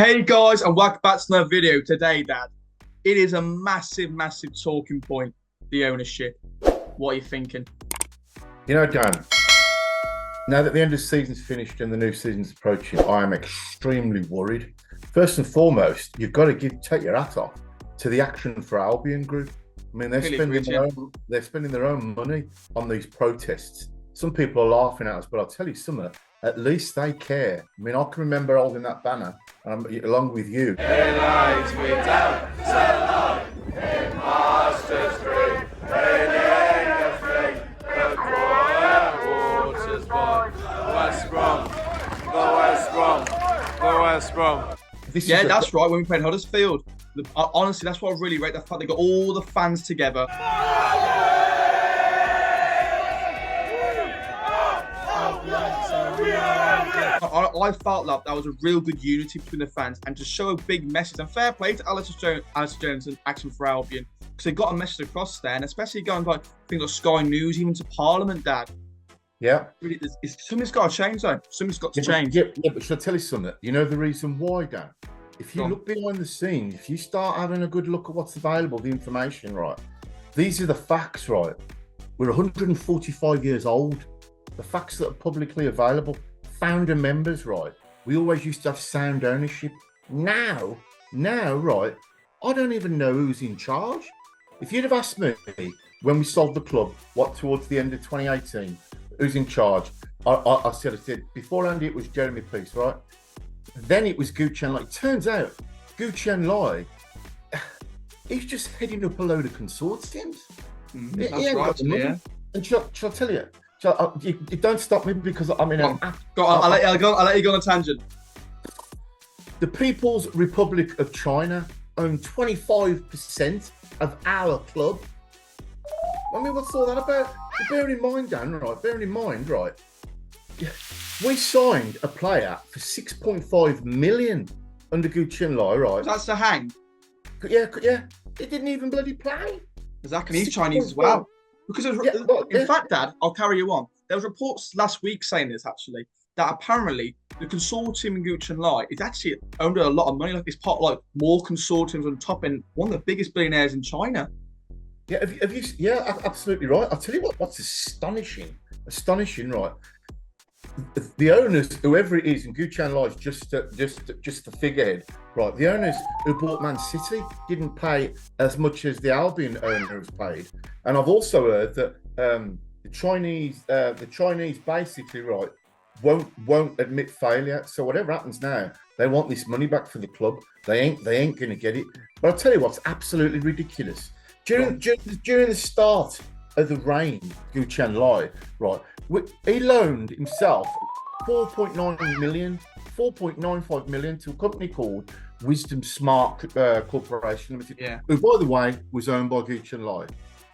Hey guys, and welcome back to another video today, Dad. It is a massive talking point, the ownership. What are you thinking? You know, Dan, now that the end of the season's finished and the new season's approaching, I am extremely worried. First and foremost, you've got to take your hat off to the Action for Albion group. I mean, they're spending their own money on these protests. Some people are laughing at us, but I'll tell you something, at least they care. I mean, I can remember holding that banner along with you. Airlines we down, sell out, imposters free, radiator free, the quiet waters born, West Brom, the West Brom, the West Brom. Yeah, that's right, when we played Huddersfield. Honestly, that's what I really rate, the fact they got all the fans together. I felt like that was a real good unity between the fans and to show a big message. And fair play to Alistair Jones and Action for Albion, because they got a message across there, and especially going like things like Sky News, even to Parliament, Dad. Yeah. Something's got to change, though. Something's got to change. Yeah, but should I tell you something? You know the reason why, Dan? If you look behind the scenes, if you start having a good look at what's available, the information, right? These are the facts, right? We're 145 years old. The facts that are publicly available. Founder members, right? We always used to have sound ownership. Now, right? I don't even know who's in charge. If you'd have asked me when we sold the club, what towards the end of 2018, who's in charge? I said beforehand it was Jeremy Peace, right? Then it was Guochuan Lai. Turns out Guochuan Lai, he's just heading up a load of consortiums. He ain't got the money. And shall I tell you? You don't stop me because I'm in I'll let you go on a tangent. The People's Republic of China own 25% of our club. I mean, what's all that about? Bearing in mind, Dan, right? We signed a player for 6.5 million under Guochuan Lai, right? That's the hang. Yeah. He didn't even bloody play. Exactly. He's Chinese as well. Because in fact, Dad, I'll carry you on. There was reports last week saying this actually, that apparently the consortium in Guochuan Lai is actually owned a lot of money. Like it's part of like more consortiums on top, and one of the biggest billionaires in China. Yeah, have you? Yeah, absolutely right. I'll tell you what's astonishing, right? The owners, whoever it is, and Guochuan Lai is just the figurehead, right? The owners who bought Man City didn't pay as much as the Albion owner has paid, and I've also heard that the Chinese basically, right, won't admit failure. So whatever happens now, they want this money back for the club. They ain't going to get it. But I'll tell you what's absolutely ridiculous. During the start of the reign, Guochuan Lai, right, he loaned himself 4.95 million to a company called Wisdom Smart Corporation Limited, who, by the way, was owned by Guochuan Lai.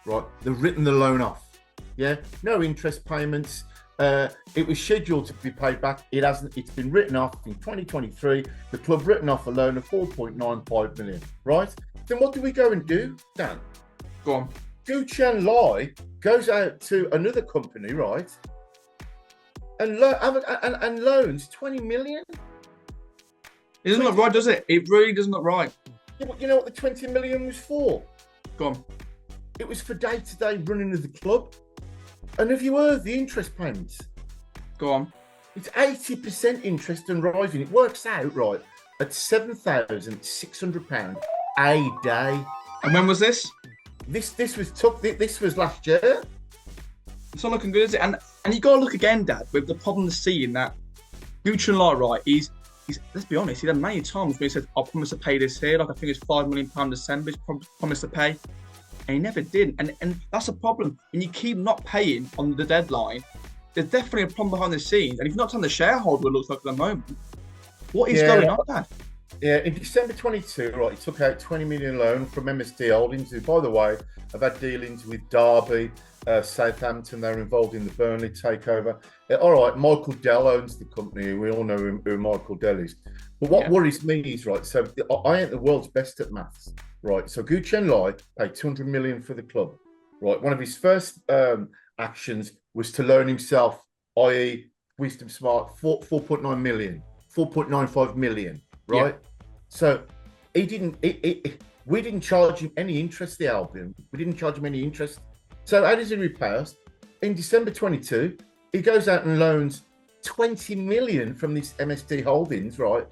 Right, they've written the loan off. Yeah, no interest payments. It was scheduled to be paid back. It hasn't. It's been written off in 2023. The club written off a loan of 4.95 million. Right. Then what do we go and do, Dan? Go on. Guochuan Lai goes out to another company, right, and loans 20 million. It doesn't look right, does it? It really doesn't look right. Yeah, but you know what the 20 million was for? Go on. It was for day-to-day running of the club. And have you heard the interest payments? Go on. It's 80% interest and rising. It works out, right, at £7,600 a day. And when was this? This was last year. It's not looking good, is it? And you got to look again, Dad, with the problem to see in that Guochuan Lai, right, he's let's be honest, he had many times where he said, I promise to pay this here, like I think it's £5 million December, he promised to pay. And he never did. And that's a problem. When you keep not paying on the deadline, there's definitely a problem behind the scenes. And if you're not telling the shareholder, it looks like at the moment, what is going on, Dad? Yeah, in December 22, right, he took out 20 million loan from MSD Holdings, who, by the way, have had dealings with Derby, Southampton. They're involved in the Burnley takeover. All right, Michael Dell owns the company. We all know who Michael Dell is. But what worries me is, right, so I ain't the world's best at maths, right? So Guochuan Lai paid 200 million for the club, right? One of his first actions was to loan himself, i.e. Wisdom Smart, 4.9 million, 4.95 million, right? So he didn't. We didn't charge him any interest. The Albion. We didn't charge him any interest. So how does he repay us? In December 22, he goes out and loans 20 million from this MSD Holdings, right?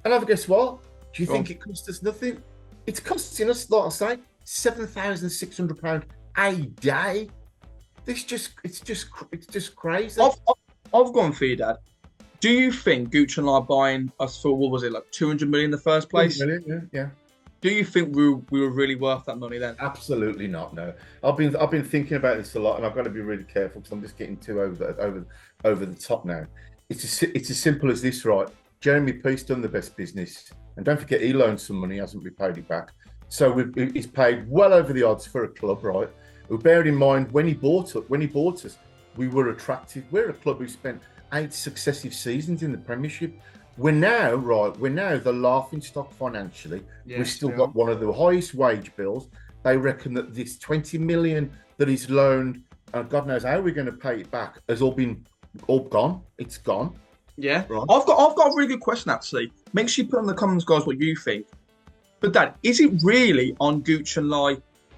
And have a guess what? Do you think it cost us nothing? It's costing us, like I say, £7,600 a day. It's just crazy. I've gone for you, Dad. Do you think Guochuan Lai buying us for, what was it, like 200 million in the first place? 200 million, yeah. Do you think we were really worth that money then? Absolutely not. No, I've been thinking about this a lot, and I've got to be really careful because I'm just getting too over the top now. It's as simple as this, right? Jeremy Peace done the best business, and don't forget he loaned some money, hasn't repaid it back. So he's paid well over the odds for a club, right? Who, bearing in mind when he bought us, we were attractive. We're a club who spent 8 successive seasons in the Premiership. We're now the laughing stock financially. Yes, We've still got one of the highest wage bills. They reckon that this 20 million that is loaned, and God knows how we're going to pay it back, has all gone. It's gone. Yeah. Right. I've got a really good question actually. Make sure you put in the comments, guys, what you think. But Dad, is it really on Guochuan Lai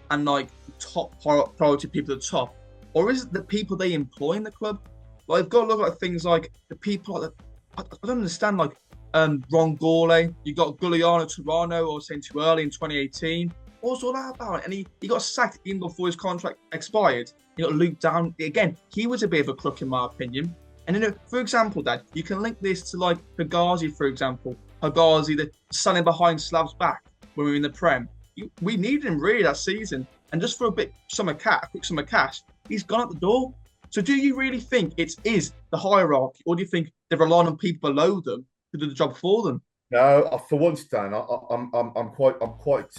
and like top priority people at the top, or is it the people they employ in the club? Like, I've got to look at things like the people like I don't understand, like Ron Gourlay. You got Giuliano Turano, I was saying too early in 2018. What was all that about? And he got sacked even before his contract expired. You got Luke Down again. He was a bit of a crook in my opinion. And you know, for example, Dad, you can link this to like Higazi, for example. Higazi, the standing behind Slav's back when we were in the Prem. We needed him really that season, and just for a quick summer cash, he's gone out the door. So do you really think it is the hierarchy, or do you think they're relying on people below them to do the job for them? No, for once, Dan, I'm quite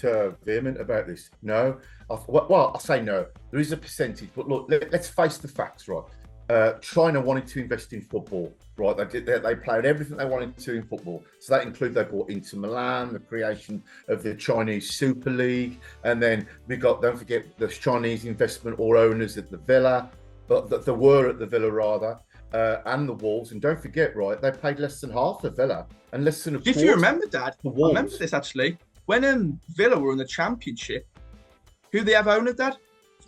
vehement about this. No, I say no. There is a percentage, but look, let's face the facts, right? China wanted to invest in football, right? They played everything they wanted to in football. So that includes they bought Inter Milan, the creation of the Chinese Super League, and then don't forget the Chinese investment or owners at the Villa. But there were at the Villa rather, and the Wolves. And don't forget, right, they paid less than half the Villa and less than a quarter. If you remember, Dad, I remember this actually. When Villa were in the Championship, who they have owner, Dad?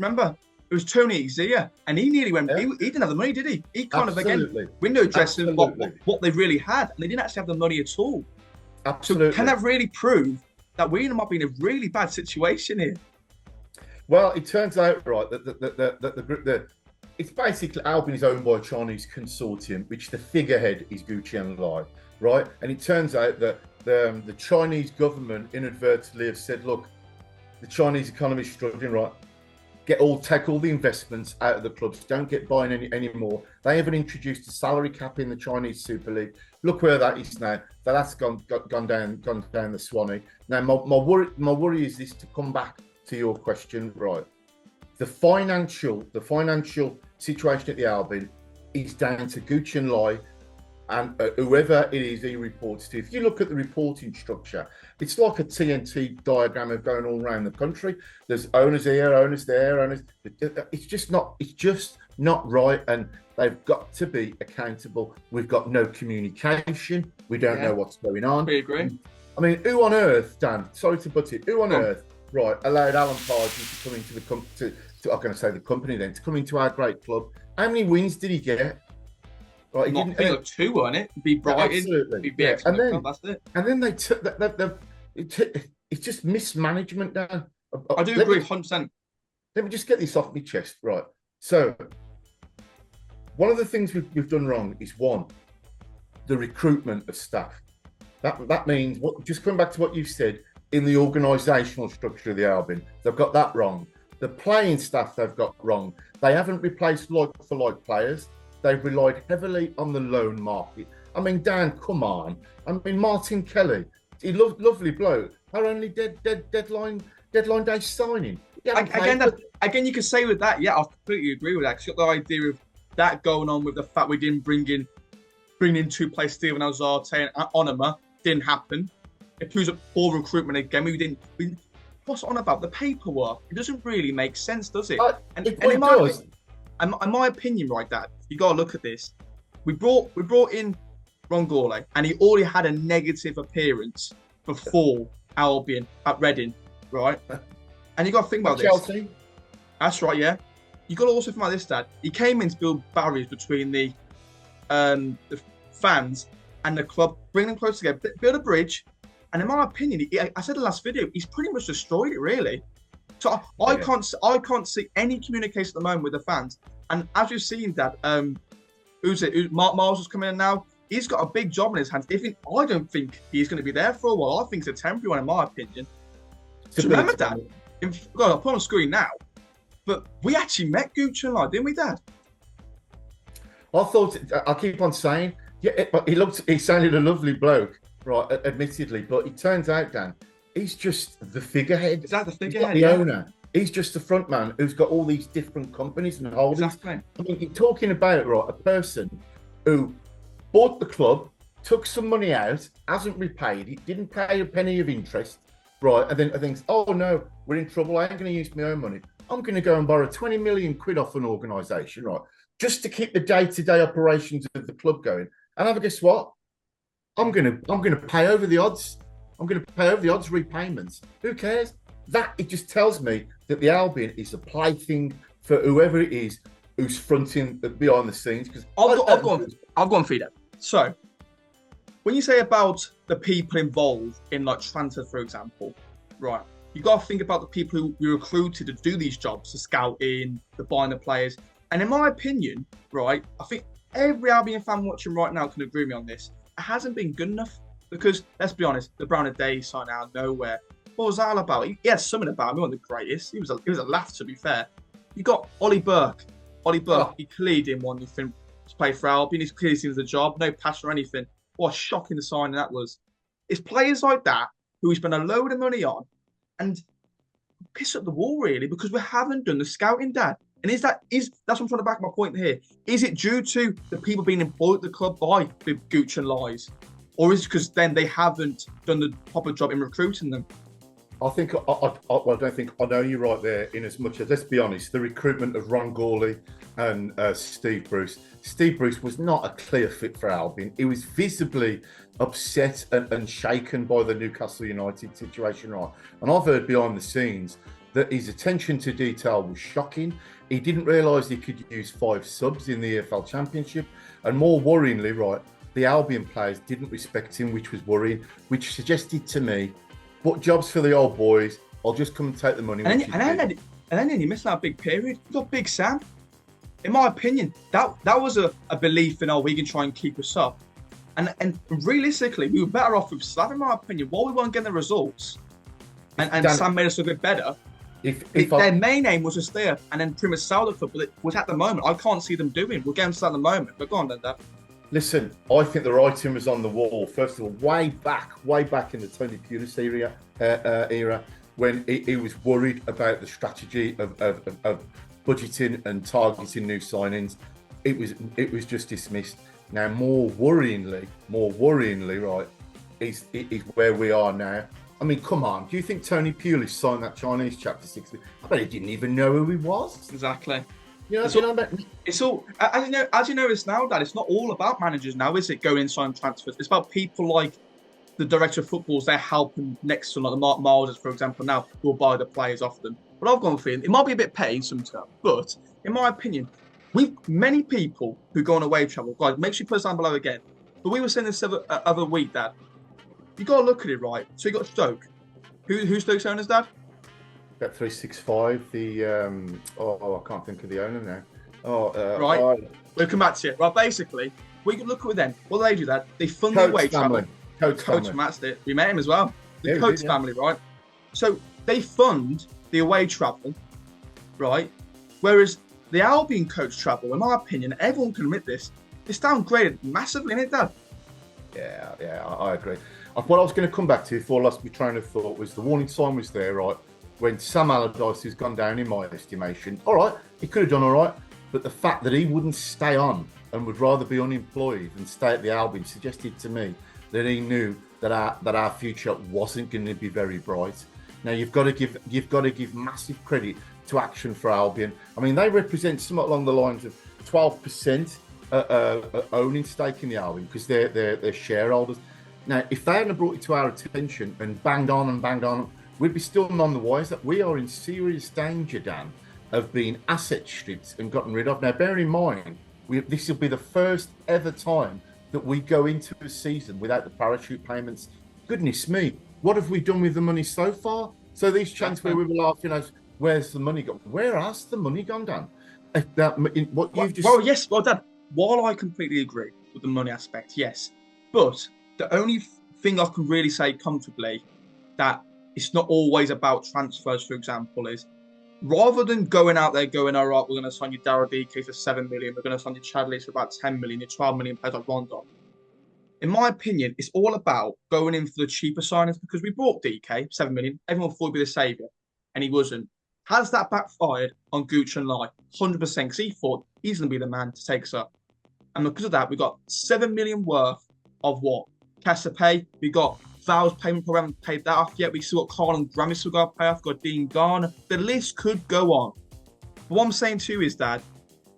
Remember? It was Tony Exia, and he nearly went. Yeah. He didn't have the money, did he? He kind of again window dressing what they really had, and they didn't actually have the money at all. Absolutely. So can that really prove that we might be in a really bad situation here? Well, it turns out, right, that the group it's basically Albion is owned by a Chinese consortium, which the figurehead is Guochuan Lai, right? And it turns out that the Chinese government inadvertently have said, look, the Chinese economy is struggling, right? Take all the investments out of the clubs. Don't get buying any more. They haven't introduced a salary cap in the Chinese Super League. Look where that is now. That's gone down the Swanee. Now my worry is this, to come back to your question, right? The financial situation at the Albion is down to Guochuan Lai and whoever it is he reports to. If you look at the reporting structure, it's like a TNT diagram of going all around the country. There's owners here, owners there, owners. It's just not right, and they've got to be accountable. We've got no communication. We don't know what's going on. We agree. I mean, who on earth, Dan? Sorry to butt it. Who on earth, right, allowed Alan Pardew to come into I'm going to say the company then, to come into our great club? How many wins did he get? Right, he didn't. Like 2, weren't it? Be Brighton. Absolutely. Be and then that's it. And then they took that. It's just mismanagement, Dan. I do agree, 100%. Let me just get this off my chest, right? So, one of the things we've done wrong is the recruitment of staff. That means just coming back to what you said in the organisational structure of the Albion, they've got that wrong. The playing staff they've got wrong. They haven't replaced like-for-like players. They've relied heavily on the loan market. I mean, Dan, come on. I mean, Martin Kelly, he lovely bloke. Our only deadline day signing. Again, you could say with that, yeah, I completely agree with that. Because you got the idea of that going on with the fact we didn't bring in to play Steven Alzate and Onoma. Didn't happen. It proves a poor recruitment again. What's on about the paperwork? It doesn't really make sense, does it? It does. In my opinion, right, Dad, you got to look at this. We brought in Ron Gourlay, and he already had a negative appearance before Albion at Reading, right? And you got to think about this. Chelsea. That's right, yeah. You got to also think about this, Dad. He came in to build barriers between the fans and the club, bring them close together, build a bridge. And in my opinion, I said in the last video, he's pretty much destroyed it, really. So I can't see any communication at the moment with the fans. And as you've seen, Dad, Mark Miles is coming in now. He's got a big job in his hands. I don't think he's going to be there for a while. I think it's a temporary one, in my opinion. So remember, Dad, God, I'll put on the screen now. But we actually met Guochuan Lai, didn't we, Dad? I keep on saying, yeah, but he sounded a lovely bloke, right, admittedly, but it turns out, Dan, he's just the figurehead. Is that the figurehead? He's not the owner. He's just the front man who's got all these different companies and holdings. Exactly. I mean, you're talking about, right, a person who bought the club, took some money out, hasn't repaid it, didn't pay a penny of interest, right, and then thinks, oh no, we're in trouble, I ain't going to use my own money. I'm going to go and borrow 20 million quid off an organisation, right, just to keep the day-to-day operations of the club going. And have a guess what? I'm going to pay over the odds. I'm going to pay over the odds repayments. Who cares? That it just tells me that the Albion is a plaything for whoever it is who's fronting behind the scenes. Because I've gone for you. So, when you say about the people involved in like transfer, for example, right? You got to think about the people who we recruited to do these jobs, the scouting, the buying the players. And in my opinion, right, I think every Albion fan watching right now can agree with me on this. It hasn't been good enough because, let's be honest, the Brown Day sign out of nowhere. What was that all about? He had something about him. He wasn't the greatest. He was a laugh, to be fair. You got Ollie Burke. He clearly didn't want anything to play for Albion. He's clearly seen the job. No passion or anything. What a shocking signing that was. It's players like that who we spend a load of money on and piss up the wall, really, because we haven't done the scouting, Dad. And that's what I'm trying to back my point here. Is it due to the people being employed at the club by the Guochuan Lais? Or is it because then they haven't done the proper job in recruiting them? I don't think I know you're right there. In as much as, let's be honest, the recruitment of Ron Gawley and Steve Bruce. Steve Bruce was not a clear fit for Albion. He was visibly upset and shaken by the Newcastle United situation, right? And I've heard behind the scenes that his attention to detail was shocking. He didn't realise he could use 5 subs in the EFL Championship, and more worryingly, right, the Albion players didn't respect him, which was worrying, which suggested to me, what jobs for the old boys? I'll just come and take the money. And then you missed that big period. You got Big Sam. In my opinion, that was a belief in, we can try and keep us up. And realistically, we were better off with Slav, in my opinion, while we weren't getting the results. And Sam made us a bit better. Their main aim was to stay up and then pretty much sell the club, which at the moment, I can't see them doing. We're getting to that at the moment. But go on, then, Dad. Listen, I think the writing was on the wall. First of all, way back in the Tony Pulis era, when he was worried about the strategy of budgeting and targeting new signings. It was just dismissed. Now, more worryingly, right, is where we are now. I mean, come on. Do you think Tony Pulis signed that Chinese chap for 6 weeks? I bet he didn't even know who he was. Exactly. It's all, as you know, it's now, Dad, it's not all about managers now, is it? Go in, sign transfers. It's about people like the director of footballs. They're helping next to like the Mark Miles, for example, now, who will buy the players off them. But I've gone for it. It might be a bit petty sometimes, but in my opinion, many people who go on away travel, guys, make sure you put us down below again. But we were saying this other week, Dad. You got to look at it, right? So you got Stoke. Who's Stoke's owners, Dad? Bet 365. I can't think of the owner now. Right. We'll come back to it. Right, basically, we can look at them. What do they do, Dad? They fund the away travel. Coates, that's it. We met him as well. The Coates family, right? So they fund the away travel, right? Whereas the Albion coach travel, in my opinion, everyone can admit this, it's downgraded massively, isn't it, Dad? Yeah, I agree. What I was going to come back to before I lost my train of thought was the warning sign was there, right? When Sam Allardyce has gone down in my estimation. All right, he could have done all right, but the fact that he wouldn't stay on and would rather be unemployed than stay at the Albion suggested to me that he knew that our future wasn't going to be very bright. Now you've got to give massive credit to Action for Albion. I mean, they represent somewhat along the lines of 12% owning stake in the Albion because they're shareholders. Now, if they hadn't brought it to our attention and banged on, we'd be still none the wiser. We are in serious danger, Dan, of being asset stripped and gotten rid of. Now, bear in mind, this will be the first ever time that we go into a season without the parachute payments. Goodness me, what have we done with the money so far? So these chants where we were laughing, where's the money gone? Where has the money gone, Dan? Yes, Dad. While I completely agree with the money aspect, yes, but the only thing I can really say comfortably that it's not always about transfers, for example, is rather than going out there going, all right, we're going to sign you Daryl DK for 7 million, we're going to sign you Chad Lees for about 10 million, your 12 million players like Rondon. In my opinion, it's all about going in for the cheaper signings because we bought DK, 7 million. Everyone thought he'd be the saviour, and he wasn't. Has that backfired on Guochuan Lai? 100%, because he thought he's going to be the man to take us up. And because of that, we got 7 million worth of what? Cash to pay. We got Val's payment program, haven't paid that off yet. We still got Carl and Grammy still got to pay off. Got Dean Garner. The list could go on. But what I'm saying to you is, Dad,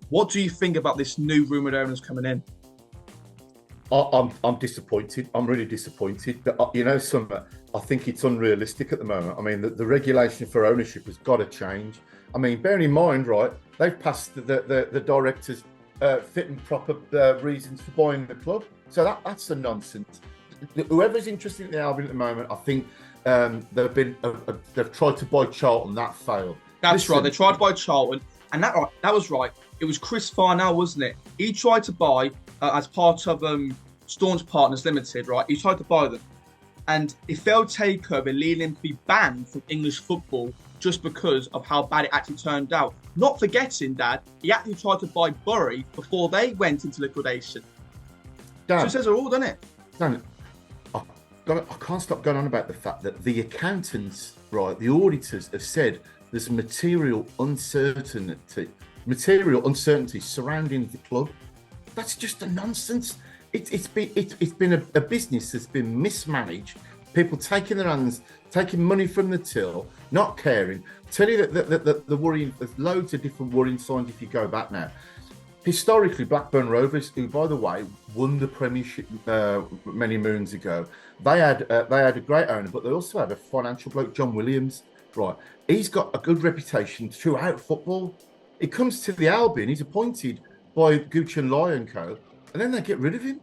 what do you think about this new rumoured owners coming in? I'm disappointed. I'm really disappointed. But I think it's unrealistic at the moment. I mean, the regulation for ownership has got to change. I mean, bearing in mind, right, they've passed the directors' fit and proper reasons for buying the club. So that's a nonsense. Whoever's interested in the Albion at the moment, I think they've tried to buy Charlton. That failed. That's right. They tried to buy Charlton, and that was right. It was Chris Farnell, wasn't it? He tried to buy as part of Staun's Partners Limited, right? He tried to buy them, and it failed takeover, leading him to be banned from English football just because of how bad it actually turned out. Not forgetting, Dad, he actually tried to buy Bury before they went into liquidation. Dan, so it says it all, doesn't it? Dan, I can't stop going on about the fact that the accountants, right, the auditors have said there's material uncertainty surrounding the club. That's just a nonsense. It's been a business that's been mismanaged. People taking their hands, taking money from the till, not caring. Tell you that the worrying, there's loads of different worrying signs if you go back now. Historically, Blackburn Rovers, who by the way won the Premiership many moons ago, they had a great owner, but they also had a financial bloke, John Williams. Right, he's got a good reputation throughout football. It comes to the Albion, he's appointed by Guochuan Lai and co, and then they get rid of him.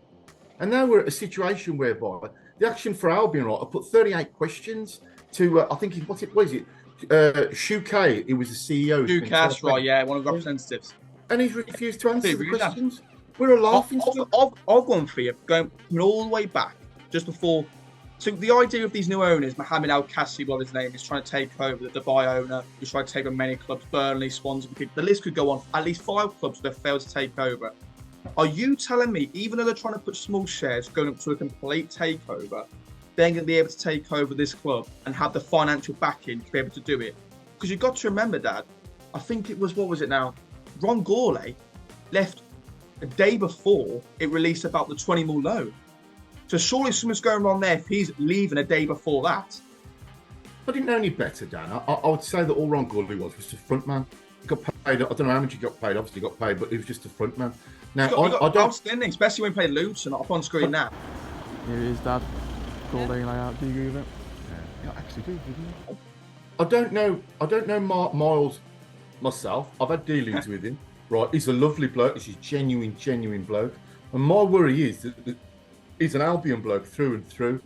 And now we're at a situation whereby the Action for Albion, right, I put 38 questions to, I think, what is it? Shukai, he was the CEO. Shukai, right, yeah, one of the representatives. And he's refused to answer the questions. We're a laughing stock. I've gone for you, going all the way back, just before. So the idea of these new owners, Mohamed Al Kassi, what his name is, trying to take over the Dubai owner, who's trying to take over many clubs, Burnley, Swansea, the list could go on. At least 5 clubs that have failed to take over. Are you telling me, even though they're trying to put small shares going up to a complete takeover, they're going to be able to take over this club and have the financial backing to be able to do it? Because you've got to remember, Dad, I think it was, what was it now? Ron Gourlay left a day before it released about the 20 mil loan. So surely something's going wrong there if he's leaving a day before that. I didn't know any better, Dan. I would say that all Ron Gourlay was a front man. He got paid, I don't know how much he got paid, obviously he got paid, but he was just a front man. Now, he got outstanding, especially when he played Luton, up on screen now. Here it is, Dad. Gourlay layout, do you agree with it? Yeah, I actually do, didn't I don't know Mark Miles myself. I've had dealings with him. Right, he's a lovely bloke. He's a genuine bloke. And my worry is that he's an Albion bloke through and through.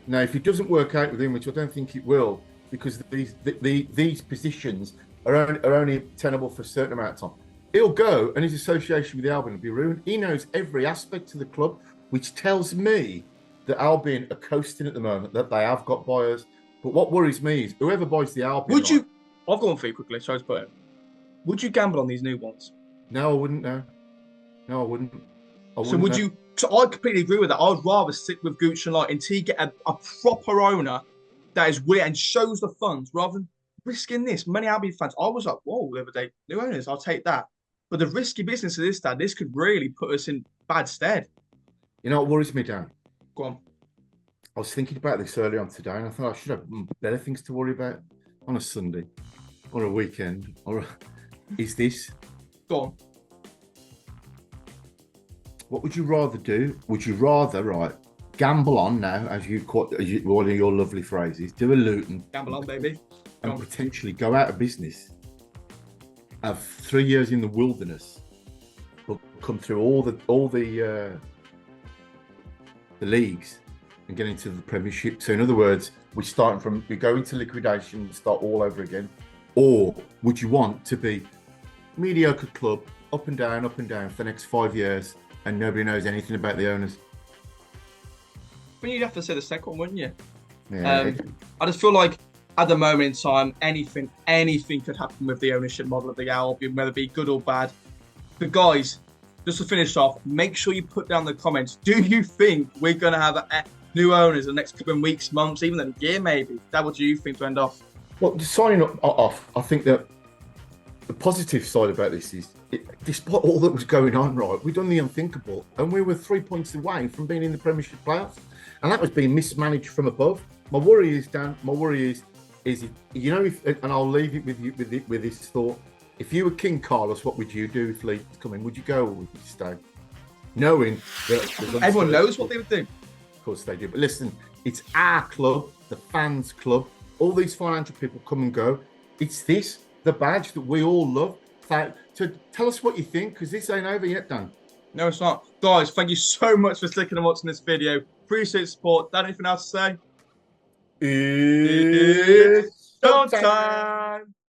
Now, if it doesn't work out with him, which I don't think it will, because these positions are only tenable for a certain amount of time, he'll go and his association with the Albion will be ruined. He knows every aspect of the club, which tells me that Albion are coasting at the moment, that they have got buyers. But what worries me is whoever buys the Albion... I've gone for you quickly, sorry to put it. Would you gamble on these new ones? No, I wouldn't. No, I wouldn't. So would you? So I completely agree with that. I'd rather stick with Guochuan Lai until you get a proper owner that is weird and shows the funds rather than risking this. Many Albion fans, I was like, whoa, the other day, new owners, I'll take that. But the risky business of this, Dad, this could really put us in bad stead. You know what worries me, Dan? Go on. I was thinking about this earlier on today, and I thought I should have better things to worry about on a Sunday or a weekend. Is this? Go on. What would you rather do? Would you rather, gamble on now, one of your lovely phrases. Do a Luton. Gamble on, baby. And potentially go out of business. Have 3 years in the wilderness. But come through all the leagues and get into the Premiership. So in other words, we go into liquidation and start all over again. Or would you want to be mediocre club, up and down for the next 5 years, and nobody knows anything about the owners? Well, you'd have to say the second one, wouldn't you? Yeah. I just feel like at the moment in time, anything could happen with the ownership model of the Albion, whether it be good or bad. But guys, just to finish off, make sure you put down in the comments, do you think we're going to have new owners in the next couple of weeks, months, even a year maybe? What do you think to end off? Well, just signing off, I think that the positive side about this is, despite all that was going on, right, we've done the unthinkable, and we were 3 points away from being in the Premiership playoffs, and that was being mismanaged from above. My worry is, Dan, if you know, and I'll leave it with you with this thought. If you were King Carlos, what would you do if Leeds come in? Would you go or would you stay? Knowing that everyone knows what they would do. Of course they do. But listen, it's our club, the fans' club. All these financial people come and go. It's the badge that we all love. So tell us what you think, because this ain't over yet, Dan. No, it's not. Guys, thank you so much for sticking and watching this video. Appreciate the support. Dan, anything else to say? It's Showtime!